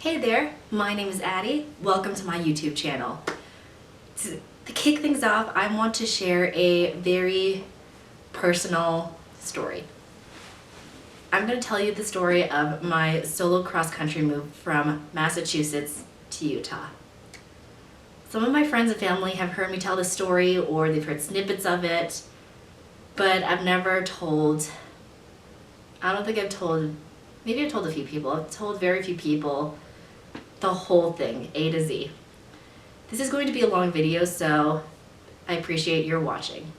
Hey there, my name is Addie. Welcome to my YouTube channel. To kick things off, I want to share a very personal story. I'm going to tell you the story of my solo cross-country move from Massachusetts to Utah. Some of my friends and family have heard me tell this story or they've heard snippets of it, but I've never told, maybe I've told a few people. I've told very few people the whole thing, A to Z. This is going to be a long video, so I appreciate your watching.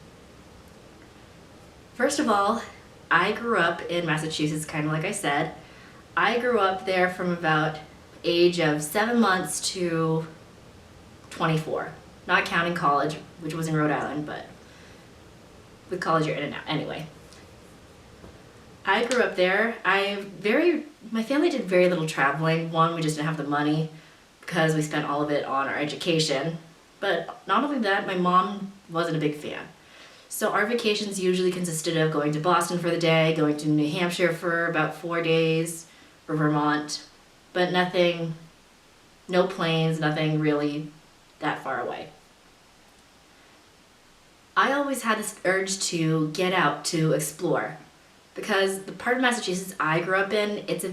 First of all, I grew up in Massachusetts, kind of like I said. I grew up there from about age of 7 months to 24. Not counting college, which was in Rhode Island, but with college you're in and out. Anyway, I grew up there. My family did very little traveling. One, we just didn't have the money because we spent all of it on our education. But not only that, my mom wasn't a big fan. So our vacations usually consisted of going to Boston for the day, going to New Hampshire for about 4 days, or Vermont, but no planes, nothing really that far away. I always had this urge to get out, to explore. Because the part of Massachusetts I grew up in, it's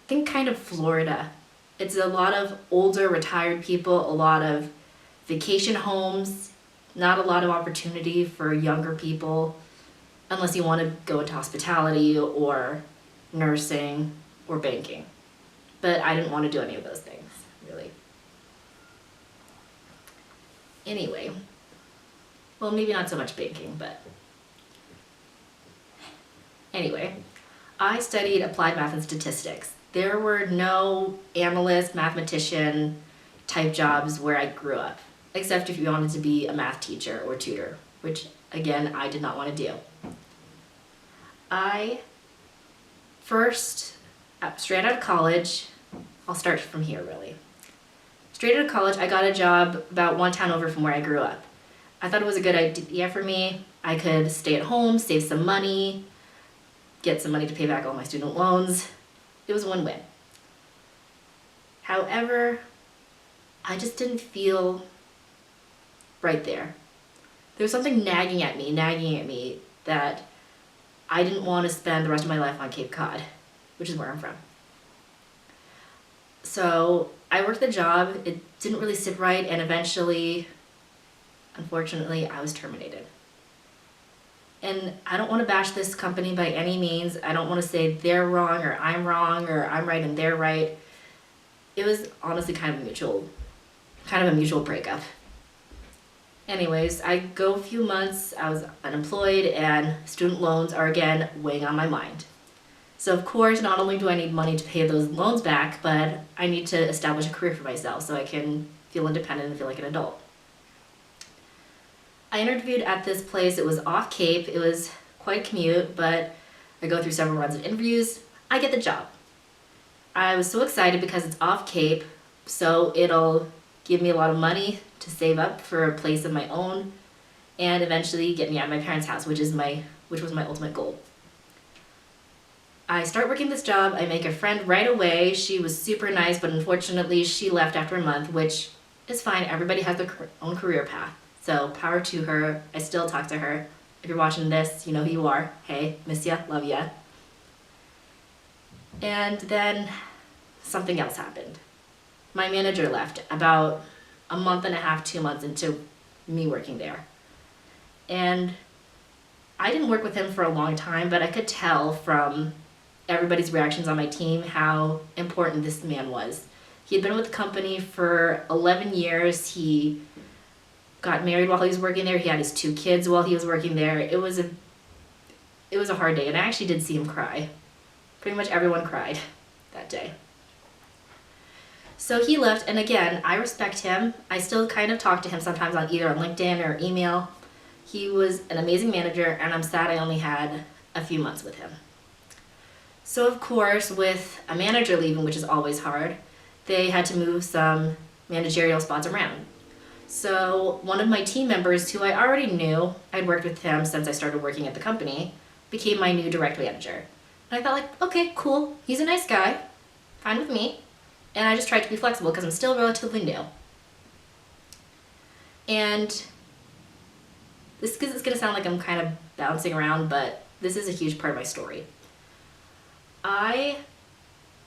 think kind of Florida. It's a lot of older retired people, a lot of vacation homes, not a lot of opportunity for younger people, unless you want to go into hospitality or nursing or banking. But I didn't want to do any of those things, really. Anyway, well, maybe not so much banking, but anyway, I studied applied math and statistics. There were no analyst, mathematician type jobs where I grew up, except if you wanted to be a math teacher or tutor, which again, I did not want to do. Straight out of college, I'll start from here really. Straight out of college, I got a job about one town over from where I grew up. I thought it was a good idea for me. I could stay at home, save some money, get some money to pay back all my student loans. It was a win-win. However, I just didn't feel right there. There was something nagging at me that I didn't want to spend the rest of my life on Cape Cod, which is where I'm from. So I worked the job, it didn't really sit right, and eventually, unfortunately, I was terminated. And I don't want to bash this company by any means. I don't want to say they're wrong or I'm right and they're right. It was honestly kind of a mutual breakup. Anyways, I go a few months, I was unemployed and student loans are again weighing on my mind. So of course, not only do I need money to pay those loans back, but I need to establish a career for myself so I can feel independent and feel like an adult. I interviewed at this place. It was off Cape. It was quite a commute, but I go through several rounds of interviews. I get the job. I was so excited because it's off Cape, so it'll give me a lot of money to save up for a place of my own and eventually get me out of my parents' house, which was my ultimate goal. I start working this job. I make a friend right away. She was super nice, but unfortunately she left after a month, which is fine. Everybody has their own career path. So power to her. I still talk to her. If you're watching this, you know who you are. Hey, miss ya, love ya. And then something else happened. My manager left about a month and a half, 2 months into me working there. And I didn't work with him for a long time, but I could tell from everybody's reactions on my team how important this man was. He had been with the company for 11 years. He got married while he was working there. He had his 2 kids while he was working there. It was a hard day, and I actually did see him cry. Pretty much everyone cried that day. So he left, and again, I respect him. I still kind of talk to him sometimes on either on LinkedIn or email. He was an amazing manager, and I'm sad I only had a few months with him. So of course, with a manager leaving, which is always hard, they had to move some managerial spots around. So one of my team members, who I already knew, I'd worked with him since I started working at the company, became my new direct manager. And I thought, like, okay, cool, he's a nice guy. fine with me. And I just tried to be flexible because I'm still relatively new. And this is going to sound like I'm kind of bouncing around, but this is a huge part of my story. I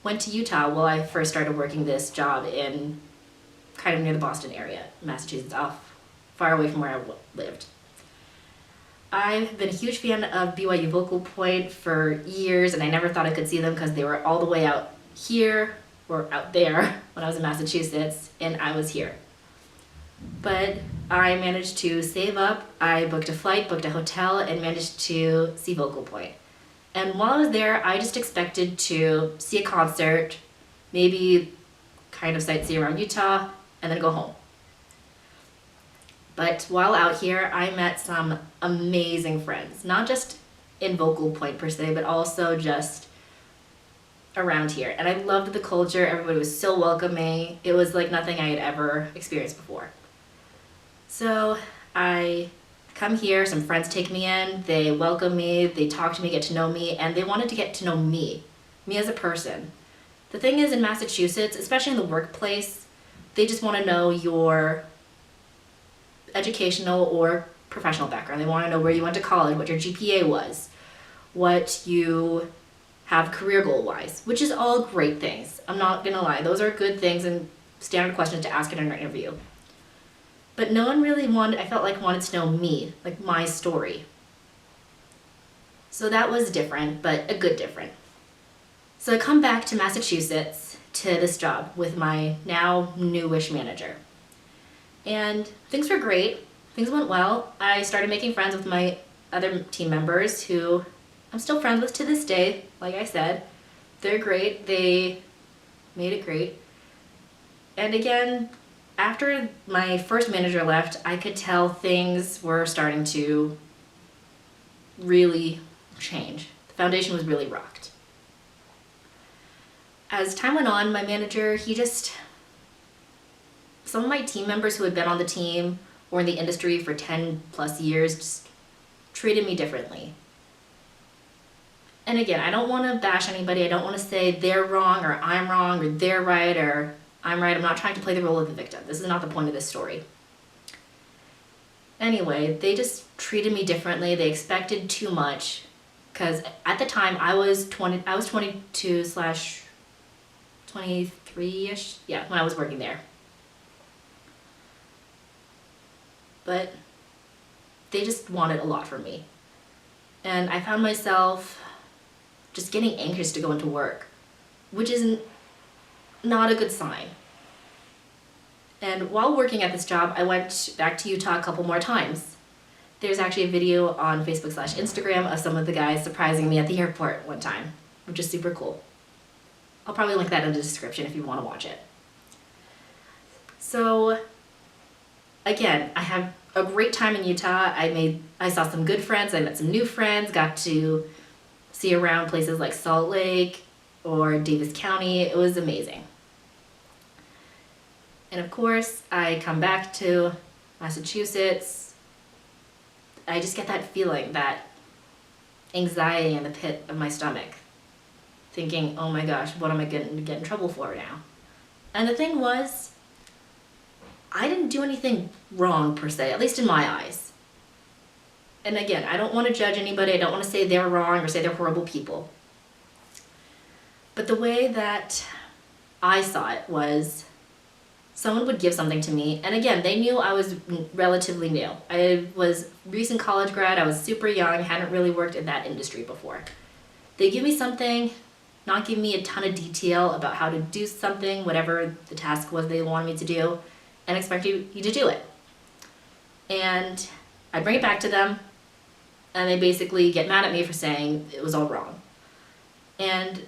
went to Utah while I first started working this job in kind of near the Boston area, Massachusetts, far away from where I lived. I've been a huge fan of BYU Vocal Point for years, and I never thought I could see them because they were all the way out here, or out there, when I was in Massachusetts, and I was here. But I managed to save up, I booked a flight, booked a hotel, and managed to see Vocal Point. And while I was there, I just expected to see a concert, maybe kind of sightsee around Utah, and then go home. But while out here, I met some amazing friends, not just in Vocal Point per se, but also just around here. And I loved the culture. Everybody was so welcoming. It was like nothing I had ever experienced before. So I come here, some friends take me in, they welcome me, they talk to me, get to know me, and they wanted to get to know me as a person. The thing is, in Massachusetts, especially in the workplace, they just want to know your educational or professional background. They want to know where you went to college, what your GPA was, what you have career goal-wise, which is all great things. I'm not gonna lie, those are good things and standard questions to ask in an interview. But no one really wanted to know me, like my story. So that was different, but a good different. So I come back to Massachusetts to this job with my now newish manager. And things were great, things went well. I started making friends with my other team members who I'm still friends with to this day. Like I said, they're great, they made it great. And again, after my first manager left, I could tell things were starting to really change. The foundation was really rocked. As time went on, my manager, some of my team members who had been on the team or in the industry for 10 plus years just treated me differently. And again, I don't want to bash anybody. I don't want to say they're wrong or they're right or I'm right. I'm not trying to play the role of the victim. This is not the point of this story. Anyway, they just treated me differently. They expected too much because at the time I was 22/23-ish, yeah, when I was working there. But they just wanted a lot from me. And I found myself just getting anxious to go into work, which is not a good sign. And while working at this job, I went back to Utah a couple more times. There's actually a video on Facebook/Instagram of some of the guys surprising me at the airport one time, which is super cool. I'll probably link that in the description if you want to watch it. So again, I had a great time in Utah. I saw some good friends, I met some new friends, got to see around places like Salt Lake or Davis County. It was amazing. And of course, I come back to Massachusetts. I just get that feeling, that anxiety in the pit of my stomach, thinking, oh my gosh, what am I going to get in trouble for now? And the thing was, I didn't do anything wrong per se, at least in my eyes. And again, I don't want to judge anybody. I don't want to say they're wrong or say they're horrible people. But the way that I saw it was someone would give something to me, and again, they knew I was relatively new. I was recent college grad, I was super young, hadn't really worked in that industry before. They give me something, not give me a ton of detail about how to do something, whatever the task was they wanted me to do, and expect you to do it. And I bring it back to them, and they basically get mad at me for saying it was all wrong. And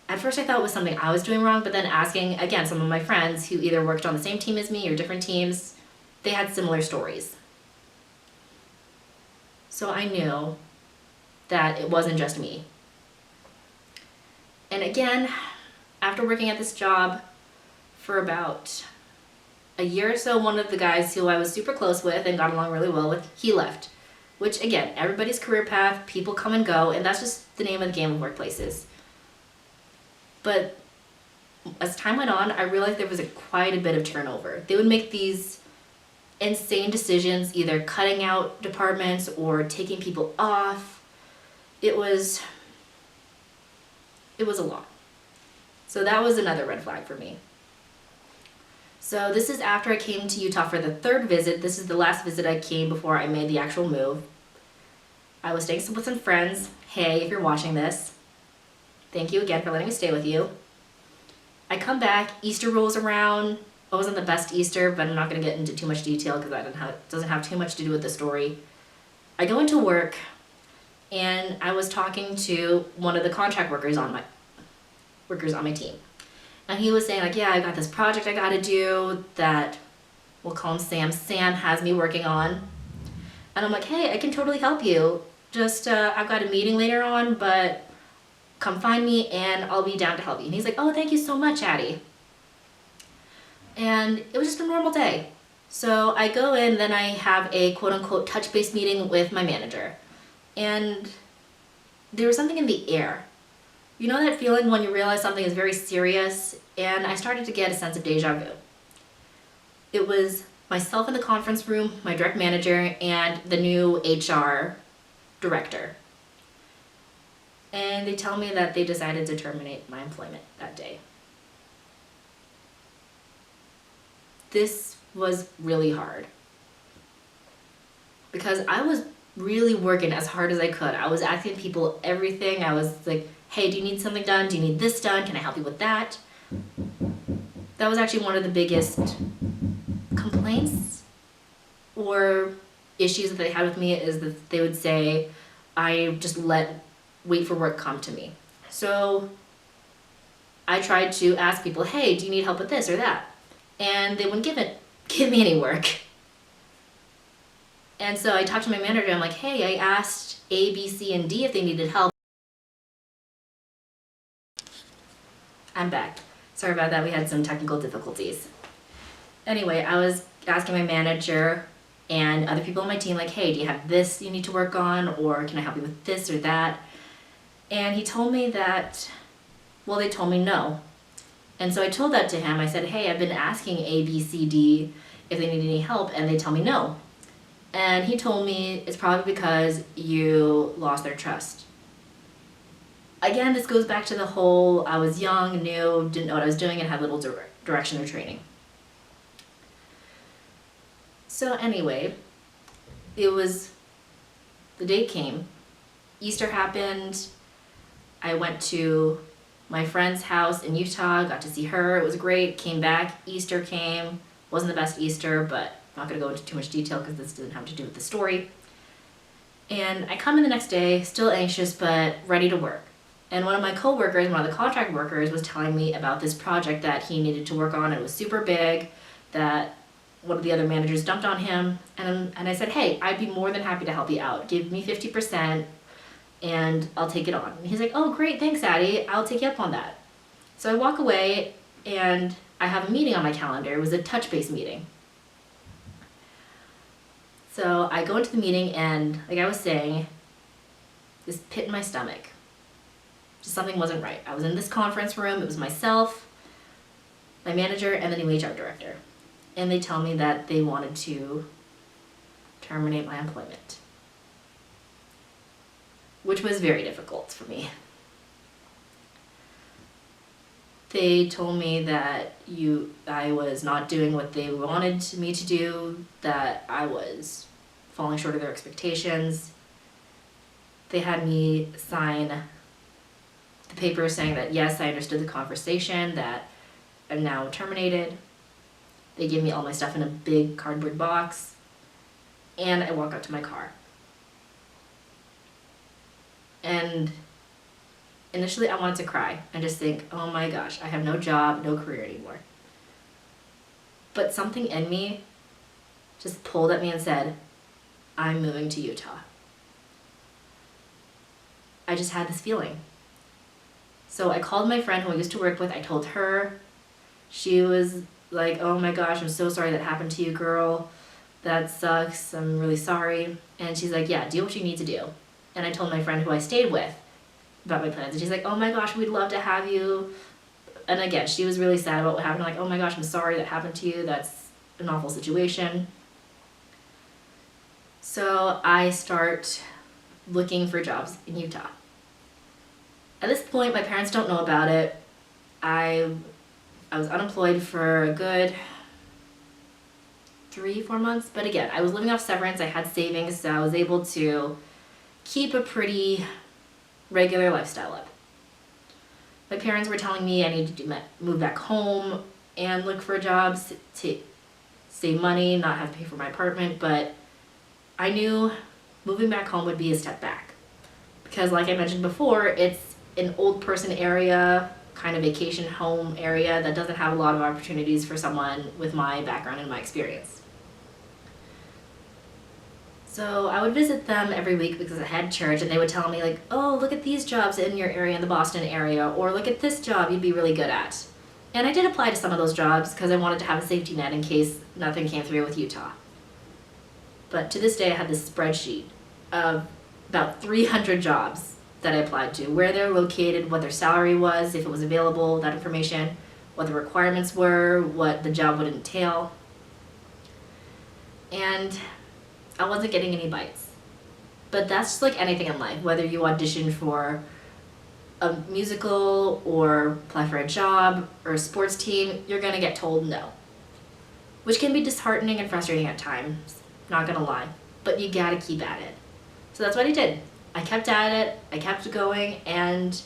at first I thought it was something I was doing wrong, but then asking, again, some of my friends who either worked on the same team as me or different teams, they had similar stories. So I knew that it wasn't just me. And again, after working at this job for about a year or so, one of the guys who I was super close with and got along really well with, he left. Which again, everybody's career path, people come and go, and that's just the name of the game of workplaces. But as time went on, I realized there was quite a bit of turnover. They would make these insane decisions, either cutting out departments or taking people off. It was a lot. So that was another red flag for me. So this is after I came to Utah for the 3rd visit. This is the last visit I came before I made the actual move. I was staying with some friends. Hey, if you're watching this, thank you again for letting me stay with you. I come back, Easter rolls around. It wasn't the best Easter, but I'm not going to get into too much detail because it doesn't have too much to do with the story. I go into work, and I was talking to one of the contract workers on my team. And he was saying, like, yeah, I got this project I got to do that, we'll call him Sam. Sam has me working on. And I'm like, hey, I can totally help you. Just, I've got a meeting later on, but come find me and I'll be down to help you. And he's like, oh, thank you so much, Addie. And it was just a normal day. So I go in, then I have a quote unquote touch base meeting with my manager. And there was something in the air. You know that feeling when you realize something is very serious? And I started to get a sense of deja vu. It was myself in the conference room, my direct manager, and the new HR director. And they tell me that they decided to terminate my employment that day. This was really hard because I was really working as hard as I could. I was asking people everything. I was like, hey, do you need something done? Do you need this done? Can I help you with that? That was actually one of the biggest complaints or issues that they had with me, is that they would say, I just wait for work come to me. So I tried to ask people, hey, do you need help with this or that? And they wouldn't give me any work. And so I talked to my manager, I'm like, hey, I asked A, B, C, and D if they needed help. I'm back. Sorry about that, we had some technical difficulties. Anyway, I was asking my manager and other people on my team, like, hey, do you have this you need to work on, or can I help you with this or that? And he told me that, well, they told me no. And so I told that to him. I said, hey, I've been asking A, B, C, D if they need any help, and they tell me no. And he told me it's probably because you lost their trust. Again, this goes back to the whole, I was young, new, didn't know what I was doing, and had little direction or training. So anyway, the date came. Easter happened. I went to my friend's house in Utah, got to see her. It was great. Came back. Easter came. Wasn't the best Easter, but I'm not going to go into too much detail because this doesn't have to do with the story. And I come in the next day, still anxious, but ready to work. And one of my coworkers, one of the contract workers, was telling me about this project that he needed to work on. It was super big, that one of the other managers dumped on him. And I said, hey, I'd be more than happy to help you out. Give me 50%. And I'll take it on. And he's like, oh, great, thanks, Addie. I'll take you up on that. So I walk away, and I have a meeting on my calendar. It was a touch base meeting. So I go into the meeting, and like I was saying, this pit in my stomach. Just something wasn't right. I was in this conference room. It was myself, my manager, and the new HR director. And they tell me that they wanted to terminate my employment, which was very difficult for me. They told me that I was not doing what they wanted me to do, that I was falling short of their expectations. They had me sign the paper saying that, yes, I understood the conversation, that I'm now terminated. They gave me all my stuff in a big cardboard box, and I walk out to my car. And initially I wanted to cry and just think, oh my gosh, I have no job, no career anymore. But something in me just pulled at me and said, I'm moving to Utah. I just had this feeling. So I called my friend who I used to work with. I told her. She was like, oh my gosh, I'm so sorry that happened to you, girl. That sucks. I'm really sorry. And she's like, yeah, do what you need to do. And I told my friend who I stayed with about my plans. And she's like, oh my gosh, we'd love to have you And again, she was really sad about what happened. Like, oh my gosh, I'm sorry that happened to you. That's an awful situation. So I start looking for jobs in Utah. At this point, my parents don't know about it. I was unemployed for a good 3-4 months, but again, I was living off severance. I had savings, so I was able to keep a pretty regular lifestyle up. My parents were telling me I needed to move back home and look for jobs to save money, not have to pay for my apartment, but I knew moving back home would be a step back. Because like I mentioned before, it's an old person area, kind of vacation home area that doesn't have a lot of opportunities for someone with my background and my experience. So I would visit them every week because I had church, and they would tell me like, oh, look at these jobs in your area, in the Boston area, or look at this job you'd be really good at. And I did apply to some of those jobs because I wanted to have a safety net in case nothing came through with Utah. But to this day, I had this spreadsheet of about 300 jobs that I applied to, where they're located, what their salary was, if it was available, that information, what the requirements were, what the job would entail. And I wasn't getting any bites. But that's just like anything in life, whether you audition for a musical or apply for a job or a sports team, you're gonna get told no. Which can be disheartening and frustrating at times, not gonna lie, but you gotta keep at it. So that's what I did. I kept at it, I kept going, and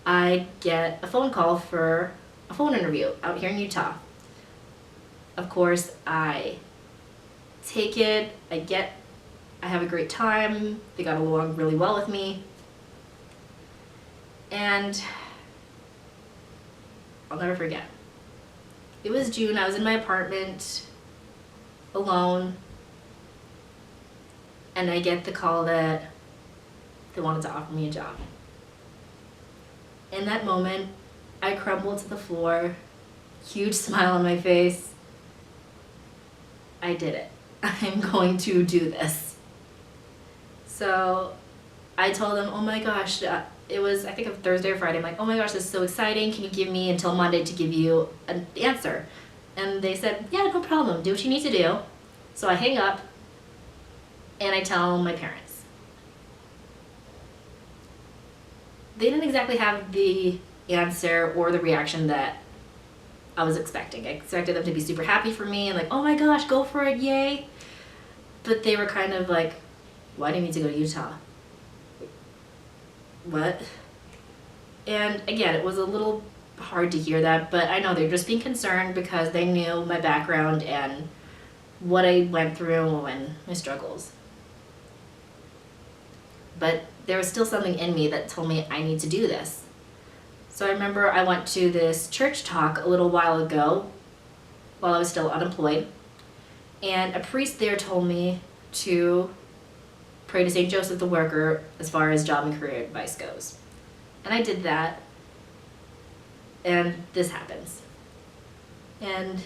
I get a phone call for a phone interview out here in Utah. Of course, I take it, I have a great time, they got along really well with me, and I'll never forget. It was June, I was in my apartment, alone, and I get the call that they wanted to offer me a job. In that moment, I crumbled to the floor, huge smile on my face. I did it. I'm going to do this. So I told them, oh my gosh, it was, I think, of Thursday or Friday. I'm like, oh my gosh, this is so exciting. Can you give me until Monday to give you an answer? And they said, yeah, no problem. Do what you need to do. So I hang up and I tell my parents. They didn't exactly have the answer or the reaction that I was expecting. I expected them to be super happy for me and like, oh my gosh, go for it, yay. But they were kind of like, why do you need to go to Utah? What? And again, it was a little hard to hear that, but I know they're just being concerned because they knew my background and what I went through and my struggles. But there was still something in me that told me I need to do this. So I remember I went to this church talk a little while ago while I was still unemployed, and a priest there told me to pray to St. Joseph the Worker as far as job and career advice goes. And I did that, and this happens. And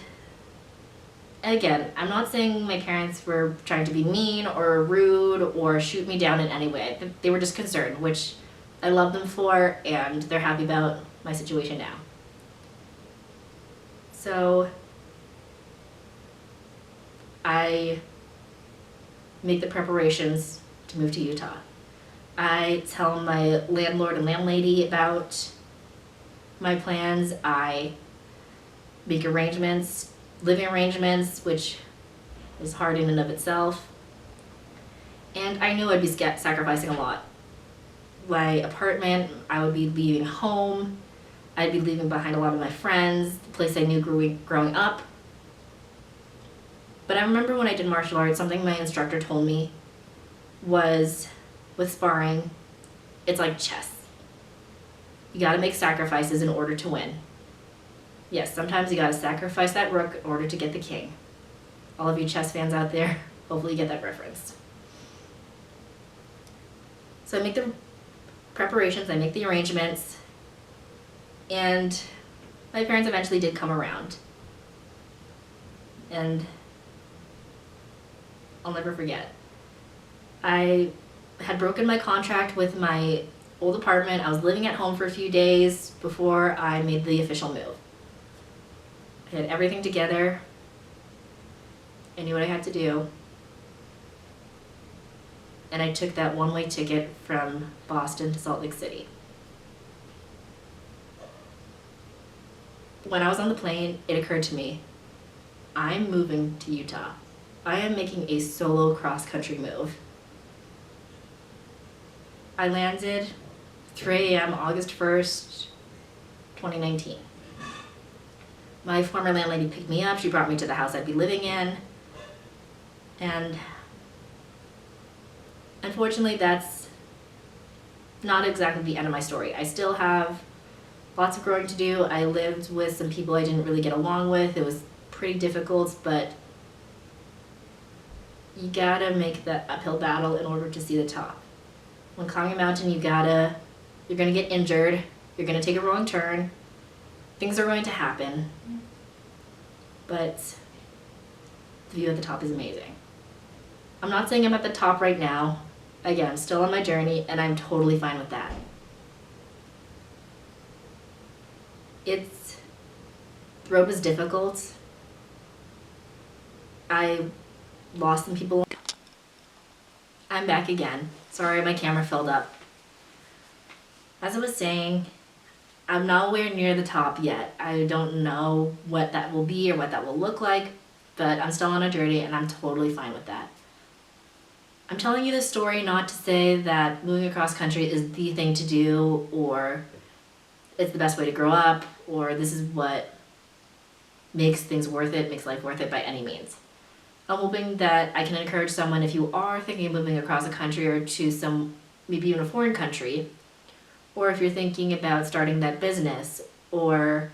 again, I'm not saying my parents were trying to be mean or rude or shoot me down in any way. They were just concerned, which I love them for, and they're happy about my situation now. So I make the preparations to move to Utah. I tell my landlord and landlady about my plans. I make arrangements, living arrangements, which is hard in and of itself. And I knew I'd be sacrificing a lot. My apartment, I would be leaving home. I'd be leaving behind a lot of my friends, the place I knew growing up. But I remember when I did martial arts, something my instructor told me was, with sparring, it's like chess. You gotta make sacrifices in order to win. Yes, sometimes you gotta sacrifice that rook in order to get the king. All of you chess fans out there, hopefully you get that reference. So I make the preparations, I make the arrangements, and my parents eventually did come around. And I'll never forget. I had broken my contract with my old apartment. I was living at home for a few days before I made the official move. I had everything together. I knew what I had to do. And I took that one-way ticket from Boston to Salt Lake City. When I was on the plane, it occurred to me, I'm moving to Utah. I am making a solo cross-country move. I landed 3 a.m. August 1st, 2019. My former landlady picked me up. She brought me to the house I'd be living in. And unfortunately, that's not exactly the end of my story. I still have lots of growing to do. I lived with some people I didn't really get along with. It was pretty difficult, but you gotta make that uphill battle in order to see the top. When climbing a mountain, you're gonna get injured, you're gonna take a wrong turn, things are going to happen, but the view at the top is amazing. I'm not saying I'm at the top right now. Again, I'm still on my journey, and I'm totally fine with that. The road was difficult. I lost some people. I'm back again. Sorry, my camera filled up. As I was saying, I'm nowhere near the top yet. I don't know what that will be or what that will look like, but I'm still on a journey, and I'm totally fine with that. I'm telling you this story not to say that moving across country is the thing to do, or it's the best way to grow up, or this is what makes things worth it, makes life worth it by any means. I'm hoping that I can encourage someone, if you are thinking of moving across a country or to maybe even a foreign country, or if you're thinking about starting that business or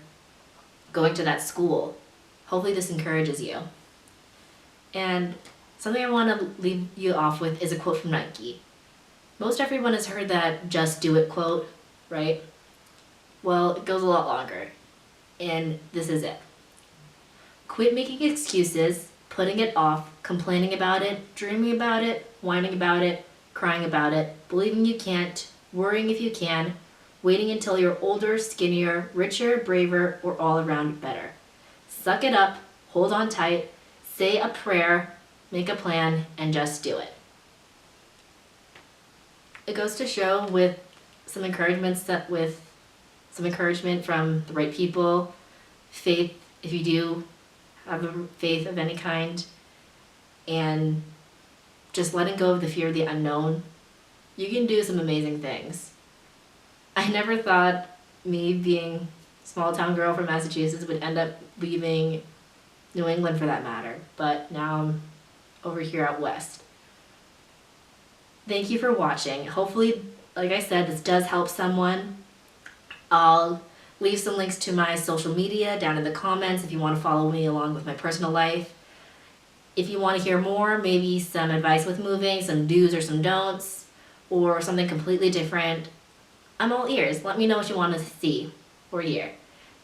going to that school, hopefully this encourages you. And something I want to leave you off with is a quote from Nike. Most everyone has heard that "just do it" quote, right? Well, it goes a lot longer, and this is it. Quit making excuses, putting it off, complaining about it, dreaming about it, whining about it, crying about it, believing you can't, worrying if you can, waiting until you're older, skinnier, richer, braver, or all around better. Suck it up, hold on tight, say a prayer, make a plan, and just do it. It goes to show with some encouragement from the right people, faith, if you do have a faith of any kind, and just letting go of the fear of the unknown, you can do some amazing things. I never thought me being a small town girl from Massachusetts would end up leaving New England for that matter, but now I'm over here out west. Thank you for watching. Hopefully, like I said, this does help someone. I'll leave some links to my social media down in the comments if you want to follow me along with my personal life. If you want to hear more, maybe some advice with moving, some do's or some don'ts, or something completely different, I'm all ears. Let me know what you want to see or hear.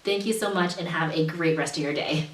Thank you so much, and have a great rest of your day.